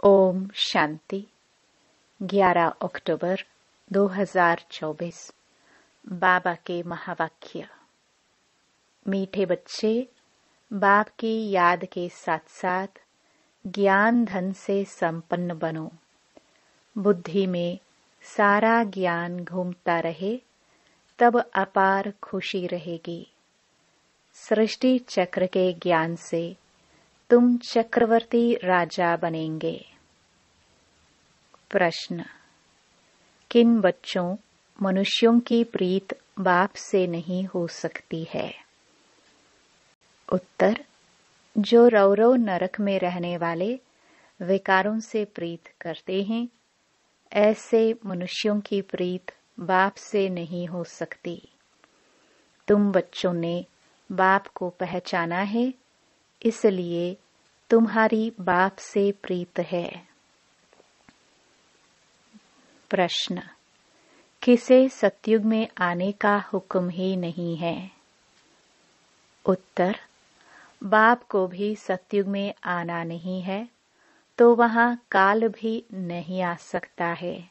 ओम शांति। 11 अक्टूबर 2024। बाबा के महावाक्य। मीठे बच्चे, बाप की याद के साथ साथ ज्ञान धन से संपन्न बनो। बुद्धि में सारा ज्ञान घूमता रहे तब अपार खुशी रहेगी। सृष्टि चक्र के ज्ञान से तुम चक्रवर्ती राजा बनेंगे। प्रश्न। किन बच्चों मनुष्यों की प्रीत बाप से नहीं हो सकती है? उत्तर। जो रौरव नरक में रहने वाले विकारों से प्रीत करते हैं, ऐसे मनुष्यों की प्रीत बाप से नहीं हो सकती। तुम बच्चों ने बाप को पहचाना है, इसलिए तुम्हारी बाप से प्रीत है। प्रश्न। किसे सतयुग में आने का हुक्म ही नहीं है? उत्तर। बाप को भी सतयुग में आना नहीं है, तो वहां काल भी नहीं आ सकता है।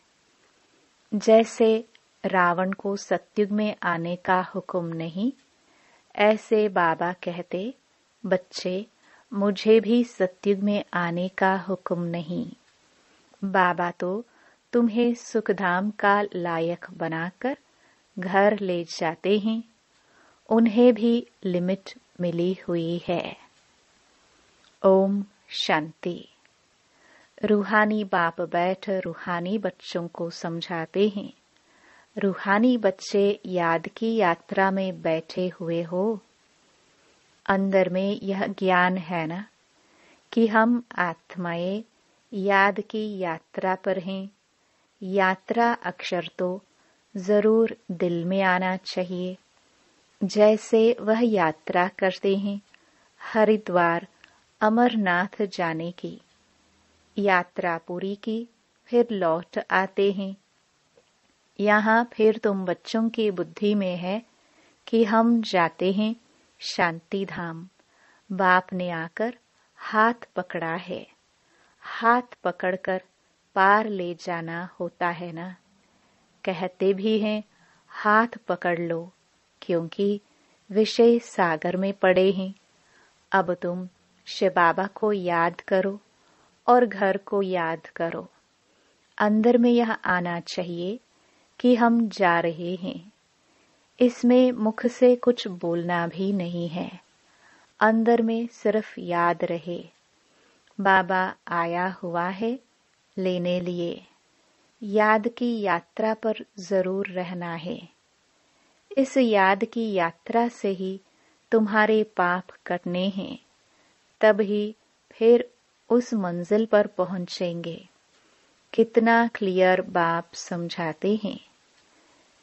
जैसे रावण को सतयुग में आने का हुक्म नहीं, ऐसे बाबा कहते, बच्चे मुझे भी सतयुग में आने का हुक्म नहीं। बाबा तो तुम्हें सुखधाम का लायक बनाकर घर ले जाते हैं। उन्हें भी लिमिट मिली हुई है। ओम शांति। रूहानी बाप बैठ रूहानी बच्चों को समझाते हैं। रूहानी बच्चे याद की यात्रा में बैठे हुए हो। अंदर में यह ज्ञान है ना कि हम आत्माएं याद की यात्रा पर हैं। यात्रा अक्षर तो जरूर दिल में आना चाहिए। जैसे वह यात्रा करते हैं हरिद्वार अमरनाथ जाने की। यात्रा पूरी की, फिर लौट आते हैं। यहाँ फिर तुम बच्चों की बुद्धि में है कि हम जाते हैं शांति धाम। बाप ने आकर हाथ पकड़ा है। हाथ पकड़कर पार ले जाना होता है ना। कहते भी हैं हाथ पकड़ लो, क्योंकि विषय सागर में पड़े हैं। अब तुम शिव बाबा को याद करो और घर को याद करो। अंदर में यह आना चाहिए कि हम जा रहे हैं। इसमें मुख से कुछ बोलना भी नहीं है। अंदर में सिर्फ याद रहे, बाबा आया हुआ है लेने लिए। याद की यात्रा पर जरूर रहना है। इस याद की यात्रा से ही तुम्हारे पाप कटने हैं, तब ही फिर उस मंजिल पर पहुंचेंगे। कितना क्लियर बाप समझाते हैं।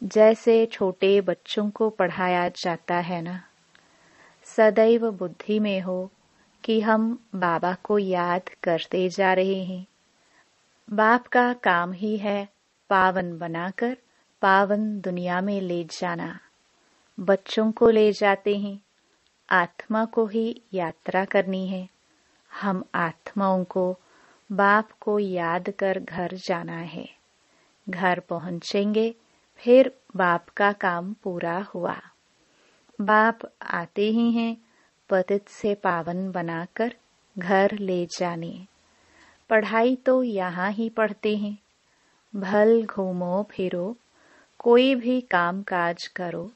जैसे छोटे बच्चों को पढ़ाया जाता है ना। सदैव बुद्धि में हो कि हम बाबा को याद करते जा रहे हैं। बाप का काम ही है पावन बनाकर पावन दुनिया में ले जाना। बच्चों को ले जाते हैं, आत्मा को ही यात्रा करनी है। हम आत्माओं को बाप को याद कर घर जाना है। घर पहुंचेंगे, फिर बाप का काम पूरा हुआ। बाप आते ही हैं पतित से पावन बनाकर घर ले जाने। पढ़ाई तो यहाँ ही पढ़ते हैं। भल घूमो फिरो, कोई भी काम काज करो,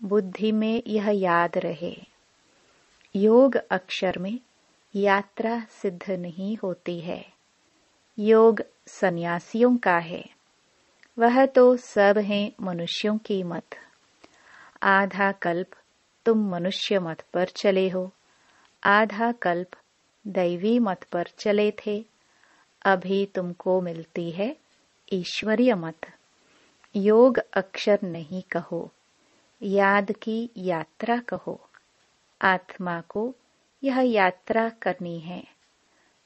बुद्धि में यह याद रहे। योग अक्षर में यात्रा सिद्ध नहीं होती है। योग सन्यासियों का है। वह तो सब हैं मनुष्यों की मत। आधा कल्प तुम मनुष्य मत पर चले हो, आधा कल्प दैवी मत पर चले थे। अभी तुमको मिलती है ईश्वरीय मत। योग अक्षर नहीं कहो, याद की यात्रा कहो। आत्मा को यह यात्रा करनी है।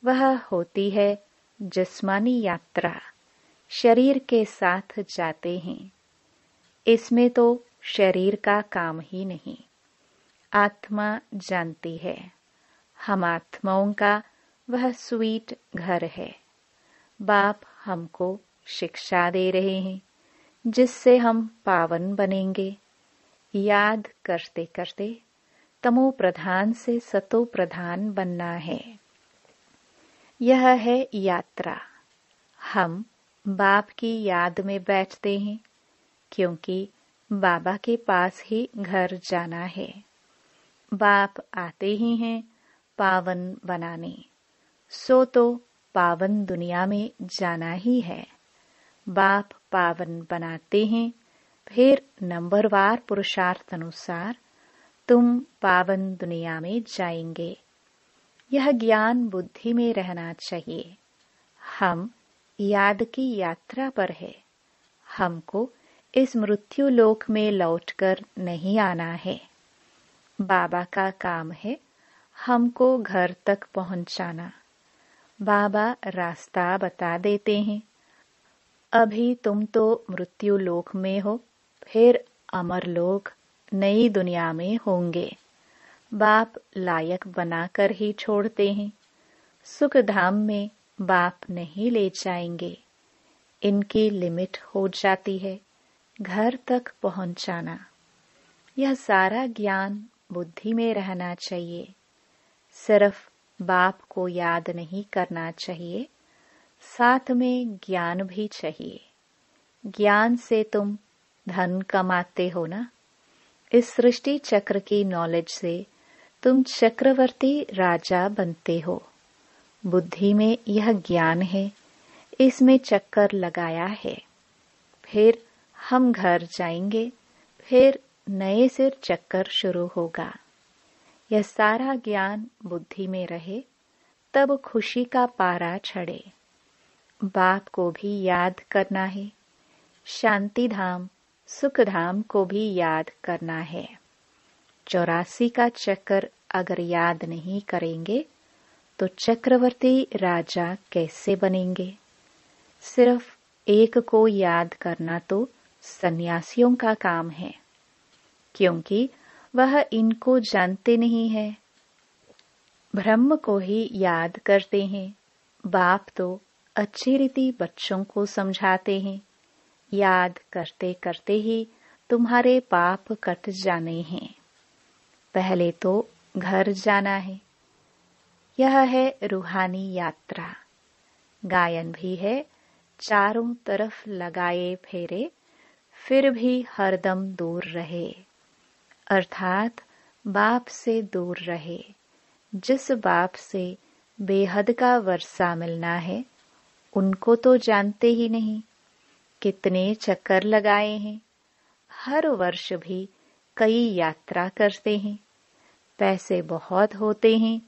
वह होती है जिस्मानी यात्रा। शरीर के साथ जाते हैं। इसमें तो शरीर का काम ही नहीं। आत्मा जानती है। हम आत्माओं का वह स्वीट घर है। बाप हमको शिक्षा दे रहे हैं जिससे हम पावन बनेंगे। याद करते करते तमो प्रधान से सतो प्रधान बनना है। यह है यात्रा। हम बाप की याद में बैठते हैं क्योंकि बाबा के पास ही घर जाना है। बाप आते ही हैं पावन बनाने, सो तो पावन दुनिया में जाना ही है। बाप पावन बनाते हैं, फिर नंबरवार पुरुषार्थ अनुसार तुम पावन दुनिया में जाएंगे। यह ज्ञान बुद्धि में रहना चाहिए। हम याद की यात्रा पर है। हमको इस मृत्यु लोक में लौटकर नहीं आना है। बाबा का काम है हमको घर तक पहुंचाना। बाबा रास्ता बता देते हैं। अभी तुम तो मृत्यु लोक में हो, फिर अमर लोक नई दुनिया में होंगे। बाप लायक बनाकर ही छोड़ते हैं। सुख धाम में बाप नहीं ले जाएंगे। इनकी लिमिट हो जाती है घर तक पहुंचाना। यह सारा ज्ञान बुद्धि में रहना चाहिए। सिर्फ बाप को याद नहीं करना चाहिए, साथ में ज्ञान भी चाहिए। ज्ञान से तुम धन कमाते हो ना। इस सृष्टि चक्र की नॉलेज से तुम चक्रवर्ती राजा बनते हो। बुद्धि में यह ज्ञान है, इसमें चक्कर लगाया है। फिर हम घर जाएंगे, फिर नए सिर चक्कर शुरू होगा। यह सारा ज्ञान बुद्धि में रहे, तब खुशी का पारा चढ़े। बाप को भी याद करना है, शांति धाम सुख धाम को भी याद करना है। 84 का चक्कर अगर याद नहीं करेंगे तो चक्रवर्ती राजा कैसे बनेंगे। सिर्फ एक को याद करना तो सन्यासियों का काम है, क्योंकि वह इनको जानते नहीं है। ब्रह्म को ही याद करते हैं। बाप तो अच्छी रीति बच्चों को समझाते हैं। याद करते करते ही तुम्हारे पाप कट जाने हैं। पहले तो घर जाना है। यह है रूहानी यात्रा। गायन भी है, चारों तरफ लगाए फेरे, फिर भी हरदम दूर रहे। अर्थात बाप से दूर रहे। जिस बाप से बेहद का वर्षा मिलना है, उनको तो जानते ही नहीं। कितने चक्कर लगाए हैं। हर वर्ष भी कई यात्रा करते हैं। पैसे बहुत होते हैं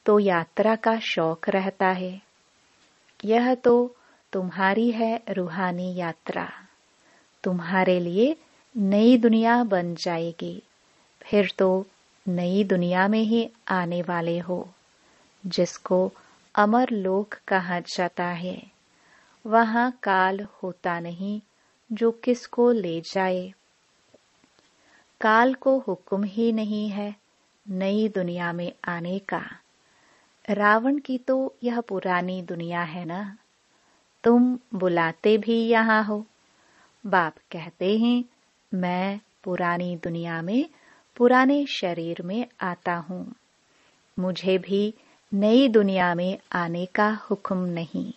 तो यात्रा का शौक रहता है। यह तो तुम्हारी है रूहानी यात्रा। तुम्हारे लिए नई दुनिया बन जाएगी। फिर तो नई दुनिया में ही आने वाले हो, जिसको अमर लोक कहा जाता है। वहां काल होता नहीं जो किसको ले जाए। काल को हुक्म ही नहीं है नई दुनिया में आने का। रावण की तो यह पुरानी दुनिया है ना। तुम बुलाते भी यहाँ हो। बाप कहते हैं मैं पुरानी दुनिया में पुराने शरीर में आता हूँ। मुझे भी नई दुनिया में आने का हुक्म नहीं।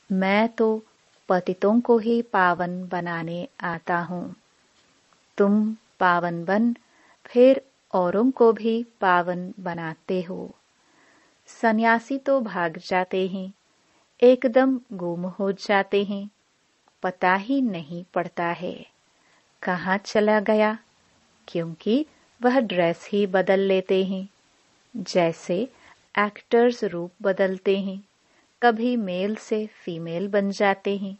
मैं तो पतितों को ही पावन बनाने आता हूँ। तुम पावन बन फिर औरों को भी पावन बनाते हो। सन्यासी तो भाग जाते हैं, एकदम गुम हो जाते हैं। पता ही नहीं पड़ता है कहाँ चला गया, क्योंकि वह ड्रेस ही बदल लेते हैं। जैसे एक्टर्स रूप बदलते हैं, कभी मेल से फीमेल बन जाते हैं,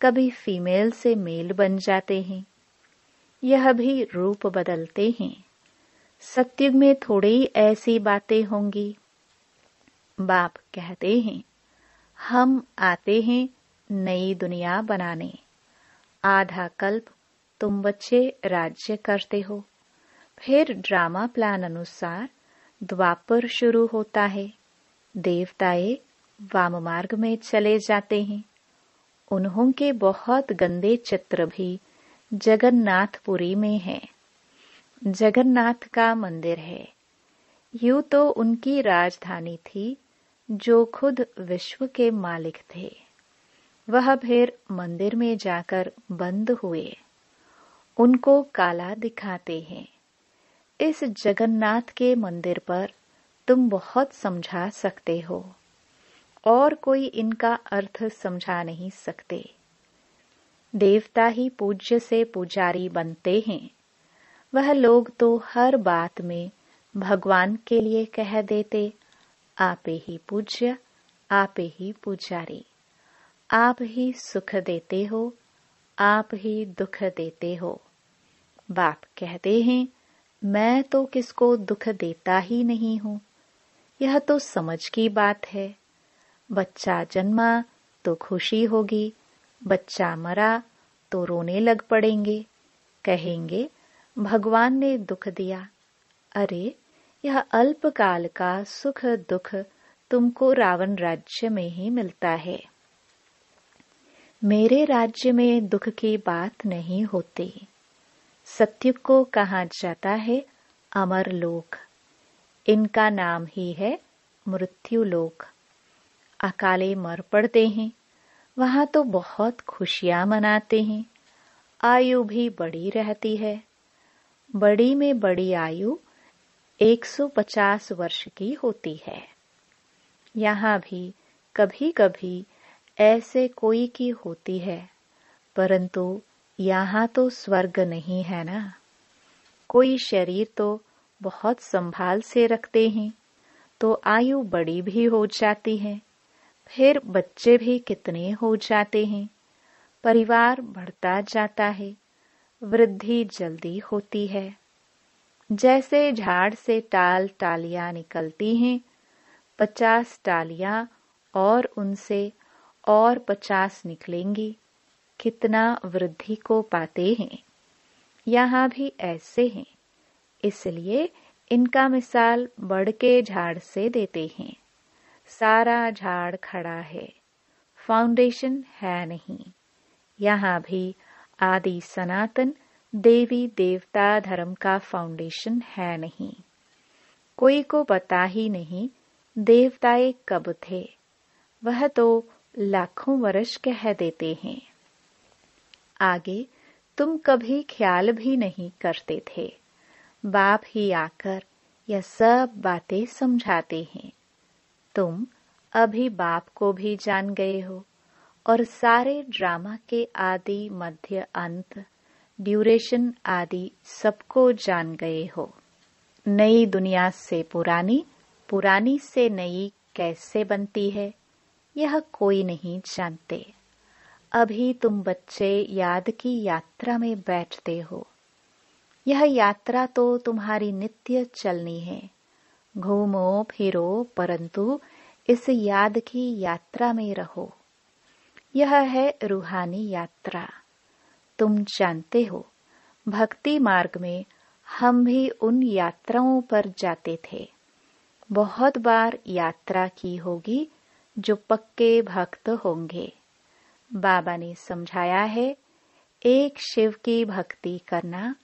कभी फीमेल से मेल बन जाते हैं। यह भी रूप बदलते हैं। सतयुग में थोड़ी ऐसी बातें होंगी। बाप कहते हैं हम आते हैं नई दुनिया बनाने। आधा कल्प तुम बच्चे राज्य करते हो, फिर ड्रामा प्लान अनुसार द्वापर शुरू होता है। देवताएं वाम मार्ग में चले जाते हैं। उन्हों के बहुत गंदे चित्र भी जगन्नाथपुरी में हैं। जगन्नाथ का मंदिर है। यूं तो उनकी राजधानी थी, जो खुद विश्व के मालिक थे। वह फिर मंदिर में जाकर बंद हुए। उनको काला दिखाते हैं। इस जगन्नाथ के मंदिर पर तुम बहुत समझा सकते हो, और कोई इनका अर्थ समझा नहीं सकते। देवता ही पूज्य से पुजारी बनते हैं। वह लोग तो हर बात में भगवान के लिए कह देते, आपे ही पूज्य, आपे ही पुजारी। आप ही सुख देते हो, आप ही दुख देते हो। बाप कहते हैं, मैं तो किसको दुख देता ही नहीं हूं। यह तो समझ की बात है। बच्चा जन्मा तो खुशी होगी, बच्चा मरा तो रोने लग पड़ेंगे। कहेंगे भगवान ने दुख दिया। अरे, यह अल्पकाल का सुख दुख तुमको रावण राज्य में ही मिलता है। मेरे राज्य में दुख की बात नहीं होती। सत्युग को कहा जाता है अमर लोक। इनका नाम ही है मृत्यु लोक। अकाले मर पड़ते हैं। वहां तो बहुत खुशियां मनाते हैं। आयु भी बड़ी रहती है। बड़ी में बड़ी आयु 150 वर्ष की होती है। यहाँ भी कभी कभी ऐसे कोई की होती है, परंतु यहाँ तो स्वर्ग नहीं है ना। कोई शरीर तो बहुत संभाल से रखते हैं, तो आयु बड़ी भी हो जाती है। फिर बच्चे भी कितने हो जाते हैं। परिवार बढ़ता जाता है। वृद्धि जल्दी होती है। जैसे झाड़ से टालियां निकलती हैं, 50 टालियां और उनसे और 50 निकलेंगी। कितना वृद्धि को पाते हैं। यहाँ भी ऐसे हैं। इसलिए इनका मिसाल बढ़ के झाड़ से देते हैं। सारा झाड़ खड़ा है, फाउंडेशन है नहीं। यहाँ भी आदि सनातन देवी देवता धर्म का फाउंडेशन है नहीं। कोई को पता ही नहीं देवताए कब थे। वह तो लाखों वर्ष कह देते हैं। आगे तुम कभी ख्याल भी नहीं करते थे। बाप ही आकर यह सब बातें समझाते हैं। तुम अभी बाप को भी जान गए हो और सारे ड्रामा के आदि मध्य अंत ड्यूरेशन आदि सबको जान गए हो। नई दुनिया से पुरानी, पुरानी से नई कैसे बनती है, यह कोई नहीं जानते। अभी तुम बच्चे याद की यात्रा में बैठते हो। यह यात्रा तो तुम्हारी नित्य चलनी है। घूमो फिरो, परंतु इस याद की यात्रा में रहो। यह है रूहानी यात्रा। तुम जानते हो, भक्ति मार्ग में हम भी उन यात्राओं पर जाते थे। बहुत बार यात्रा की होगी जो पक्के भक्त होंगे। बाबा ने समझाया है, एक शिव की भक्ति करना,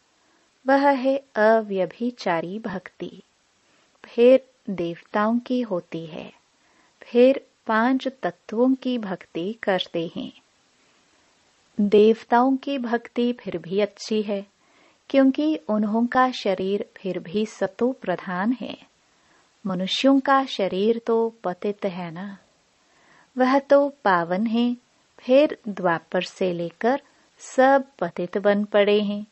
वह है अव्यभिचारी भक्ति। फिर देवताओं की होती है। फिर 5 तत्वों की भक्ति करते हैं। देवताओं की भक्ति फिर भी अच्छी है, क्योंकि उन्हों का शरीर फिर भी सतो प्रधान है। मनुष्यों का शरीर तो पतित है ना। वह तो पावन है। फिर द्वापर से लेकर सब पतित बन पड़े हैं,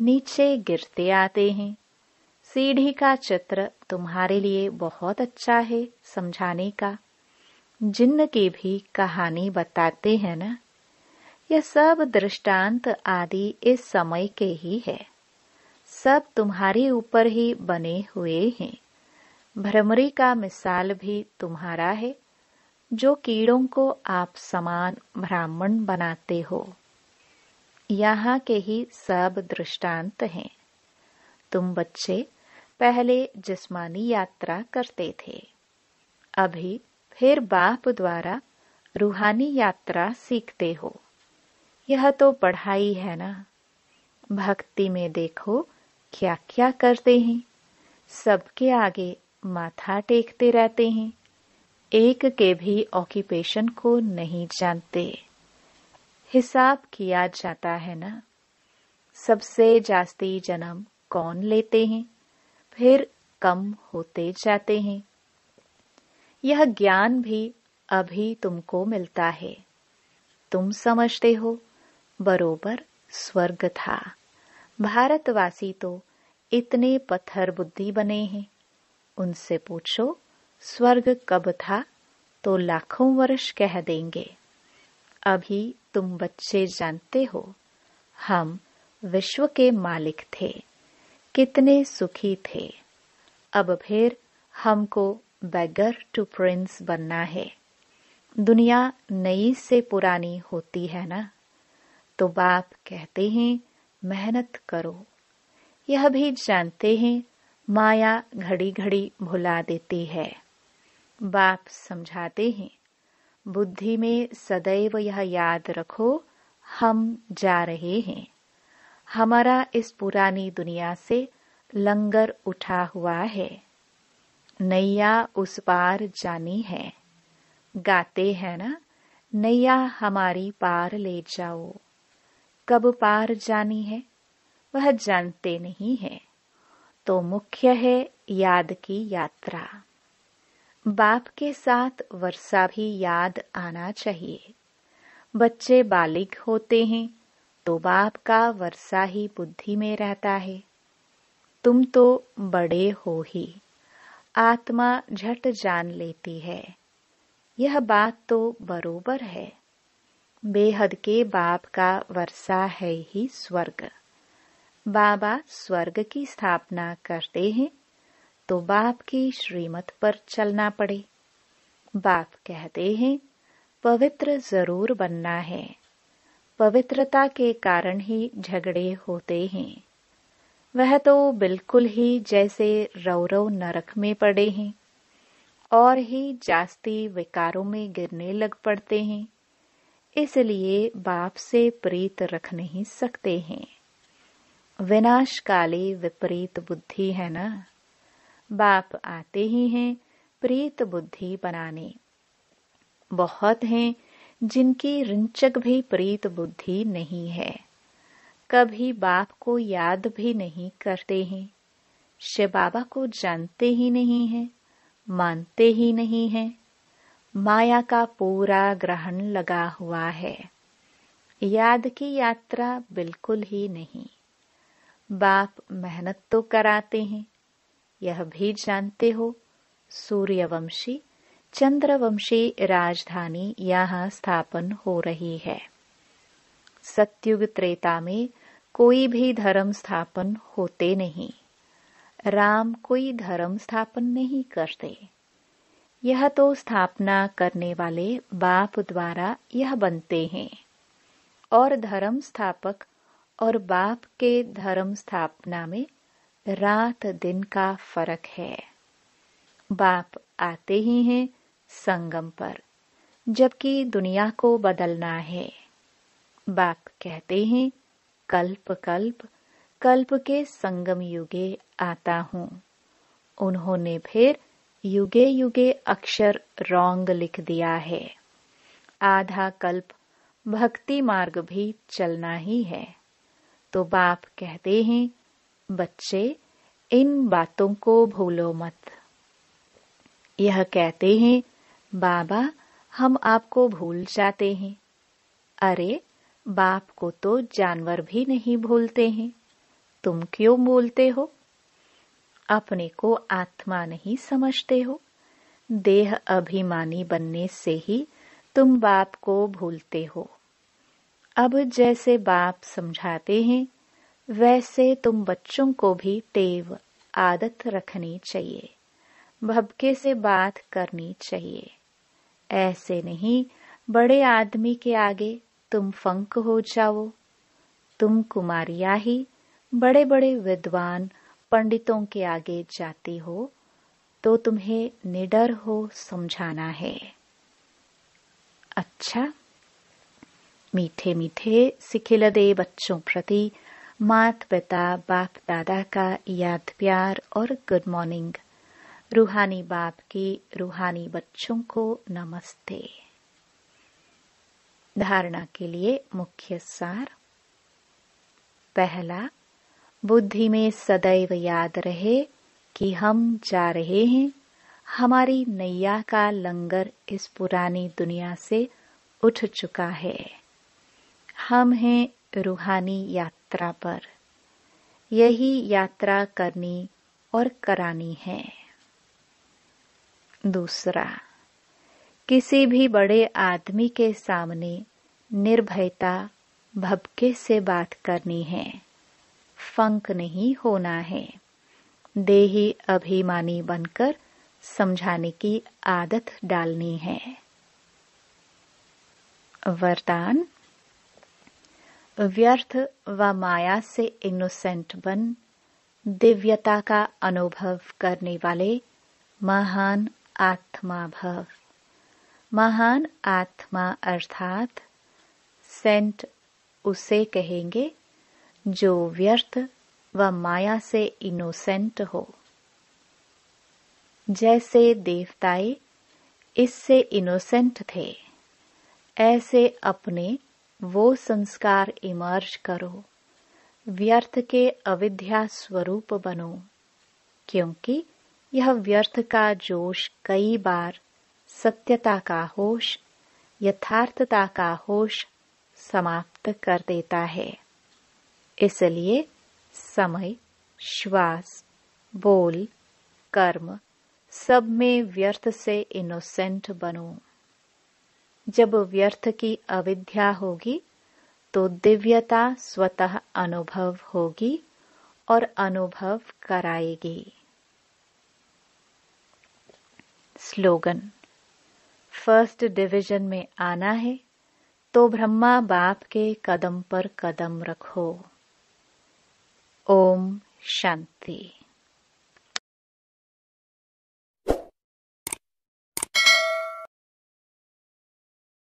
नीचे गिरते आते हैं। सीढ़ी का चित्र तुम्हारे लिए बहुत अच्छा है समझाने का। जिन्न की भी कहानी बताते हैं ना। यह सब दृष्टांत आदि इस समय के ही है। सब तुम्हारे ऊपर ही बने हुए हैं। भ्रमरी का मिसाल भी तुम्हारा है, जो कीड़ों को आप समान ब्राह्मण बनाते हो। यहाँ के ही सब दृष्टांत हैं। तुम बच्चे पहले जिस्मानी यात्रा करते थे। अभी फिर बाप द्वारा रूहानी यात्रा सीखते हो। यह तो पढ़ाई है ना। भक्ति में देखो क्या क्या करते हैं। सबके आगे माथा टेकते रहते हैं। एक के भी ऑक्यूपेशन को नहीं जानते। हिसाब किया जाता है ना। सबसे जास्ती जन्म कौन लेते हैं, फिर कम होते जाते हैं। यह ज्ञान भी अभी तुमको मिलता है। तुम समझते हो बरोबर स्वर्ग था। भारतवासी तो इतने पत्थर बुद्धि बने हैं। उनसे पूछो स्वर्ग कब था तो लाखों वर्ष कह देंगे। अभी तुम बच्चे जानते हो हम विश्व के मालिक थे, कितने सुखी थे। अब फिर हमको बेगर टू प्रिंस बनना है। दुनिया नई से पुरानी होती है ना। तो बाप कहते हैं मेहनत करो। यह भी जानते हैं माया घड़ी घड़ी भुला देती है। बाप समझाते हैं बुद्धि में सदैव यह याद रखो हम जा रहे हैं। हमारा इस पुरानी दुनिया से लंगर उठा हुआ है। नैया उस पार जानी है। गाते हैं ना नैया हमारी पार ले जाओ। कब पार जानी है वह जानते नहीं है। तो मुख्य है याद की यात्रा। बाप के साथ वर्षा भी याद आना चाहिए। बच्चे बालिग होते हैं तो बाप का वर्षा ही बुद्धि में रहता है। तुम तो बड़े हो ही। आत्मा झट जान लेती है। यह बात तो बरोबर है। बेहद के बाप का वर्षा है ही स्वर्ग। बाबा स्वर्ग की स्थापना करते हैं तो बाप की श्रीमत पर चलना पड़े। बाप कहते हैं पवित्र जरूर बनना है। पवित्रता के कारण ही झगड़े होते हैं। वह तो बिल्कुल ही जैसे रौरव नरक में पड़े हैं और ही जास्ती विकारों में गिरने लग पड़ते हैं। इसलिए बाप से प्रीत रख नहीं सकते हैं। विनाशकाली विपरीत बुद्धि है ना। बाप आते ही हैं प्रीत बुद्धि बनाने। बहुत हैं जिनकी रिंचक भी प्रीत बुद्धि नहीं है। कभी बाप को याद भी नहीं करते हैं। शिव बाबा को जानते ही नहीं हैं, मानते ही नहीं हैं। माया का पूरा ग्रहण लगा हुआ है। याद की यात्रा बिल्कुल ही नहीं। बाप मेहनत तो कराते हैं। यह भी जानते हो सूर्यवंशी चंद्रवंशी राजधानी यहाँ स्थापन हो रही है। सत्युग त्रेता में कोई भी धर्म स्थापन होते नहीं। राम कोई धर्म स्थापन नहीं करते। यह तो स्थापना करने वाले बाप द्वारा यह बनते हैं। और धर्म स्थापक और बाप के धर्म स्थापना में रात दिन का फर्क है। बाप आते ही हैं संगम पर, जबकि दुनिया को बदलना है। बाप कहते हैं कल्प कल्प कल्प के संगम युगे आता हूँ। उन्होंने फिर युगे युगे अक्षर रॉन्ग लिख दिया है। आधा कल्प भक्ति मार्ग भी चलना ही है। तो बाप कहते हैं बच्चे इन बातों को भूलो मत। यह कहते हैं बाबा हम आपको भूल जाते हैं। अरे बाप को तो जानवर भी नहीं भूलते हैं। तुम क्यों बोलते हो? अपने को आत्मा नहीं समझते हो। देह अभिमानी बनने से ही तुम बाप को भूलते हो। अब जैसे बाप समझाते हैं वैसे तुम बच्चों को भी टेव आदत रखनी चाहिए। भबके से बात करनी चाहिए। ऐसे नहीं बड़े आदमी के आगे तुम फंक हो जाओ। तुम कुमारियां ही बड़े बड़े विद्वान पंडितों के आगे जाती हो तो तुम्हें निडर हो समझाना है। अच्छा, मीठे मीठे सिखिलदे बच्चों प्रति माता पिता बाप दादा का याद प्यार और गुड मॉर्निंग। रूहानी बाप की रूहानी बच्चों को नमस्ते। धारणा के लिए मुख्य सार। पहला, बुद्धि में सदैव याद रहे कि हम जा रहे हैं। हमारी नैया का लंगर इस पुरानी दुनिया से उठ चुका है। हम हैं रूहानी यात्रा पर। यही यात्रा करनी और करानी है। दूसरा, किसी भी बड़े आदमी के सामने निर्भयता भभके से बात करनी है। फंक नहीं होना है। देही अभिमानी बनकर समझाने की आदत डालनी है। वरदान। व्यर्थ व माया से इनोसेंट बन दिव्यता का अनुभव करने वाले महान आत्मा भव। महान आत्मा अर्थात सेंट उसे कहेंगे जो व्यर्थ व माया से इनोसेंट हो। जैसे देवताए इससे इनोसेंट थे, ऐसे अपने वो संस्कार इमर्ज करो। व्यर्थ के अविद्या स्वरूप बनो, क्योंकि यह व्यर्थ का जोश कई बार सत्यता का होश, यथार्थता का होश समाप्त कर देता है। इसलिए समय, श्वास, बोल, कर्म सब में व्यर्थ से इनोसेंट बनो। जब व्यर्थ की अविद्या होगी तो दिव्यता स्वतः अनुभव होगी और अनुभव कराएगी। स्लोगन। फर्स्ट डिवीजन में आना है तो ब्रह्मा बाप के कदम पर कदम रखो। ओम शांति।